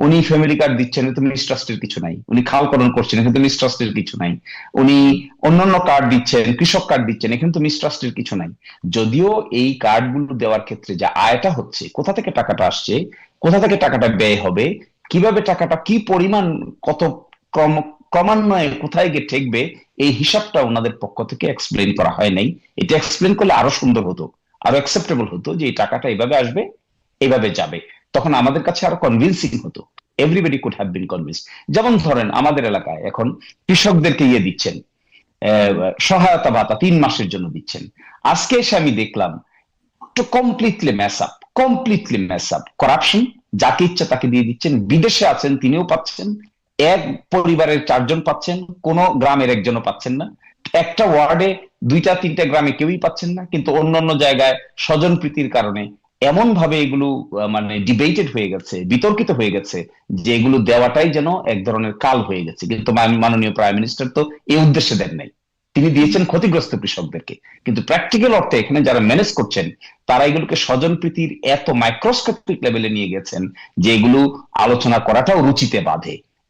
উনি family card দিচ্ছেন, কিন্তু মিসট্রাস্টের কিছু নাই। উনি খালকরণ করছেন, কিন্তু মিসট্রাস্টের কিছু নাই। উনি অন্যান্য কার্ড দিচ্ছেন, কৃষক কার্ড দিচ্ছেন, এখানে তো মিসট্রাস্টের কিছু নাই। যদিও এই কার্ডগুলো দেওয়ার ক্ষেত্রে যে আয়টা হচ্ছে, কোথা থেকে টাকাটা আসছে, কোথা থেকে টাকাটা ব্যয় হবে, কিভাবে টাকাটা কি পরিমাণ, কত ক্রম ক্রমান্বয়ে কোথায় গিয়ে ঠেকবে, এই হিসাবটা ওনাদের পক্ষ থেকে এক্সপ্লেন করা হয় নাই। এটা এক্সপ্লেন করলে আরো সুন্দর হতো, আরো অ্যাকসেপ্টেবল হতো, যে এই টাকাটা এইভাবে আসবে, এইভাবে যাবে। তখন আমাদের কাছে আরো কনভিন্সিং হতো। Everybody could have been convince. যেমন ধরেন আমাদের এলাকায় এখন কৃষকদেরকে ইয়ে দিচ্ছেন, আহ, সহায়তা ভাতা 3 মাসের জন্য দিচ্ছেন। আজকে এসে আমি দেখলাম to completely mess up corruption. যাকে ইচ্ছা তাকে দিয়ে দিচ্ছেন। বিদেশে আছেন তিনিও পাচ্ছেন, এক পরিবারের 4 জন পাচ্ছেন, কোন গ্রামের একজনও পাচ্ছেন না। একটা ওয়ার্ডে 2টা 3টা গ্রামে কেউই পাচ্ছেন না, কিন্তু অন্যান্য জায়গায় স্বজন প্রীতির কারণে এমন ভাবে এগুলো মানে ডিবেটেড হয়ে গেছে, বিতর্কিত হয়ে গেছে, যে এগুলো দেওয়াটাই যেন এক ধরনের কাল হয়ে গেছে। কিন্তু মাননীয় প্রাইম মিনিস্টার তো এই উদ্দেশ্যে দেন নাই। তিনি দিয়েছেন ক্ষতিগ্রস্ত কৃষকদেরকে। কিন্তু প্র্যাকটিক্যাল অর্থে এখানে যারা ম্যানেজ করছেন, তারা এগুলোকে স্বজন প্রীতির এত মাইক্রোস্কোপিক লেভেলে নিয়ে গেছেন, যে এগুলো আলোচনা করাটাও রুচিতে বাধে।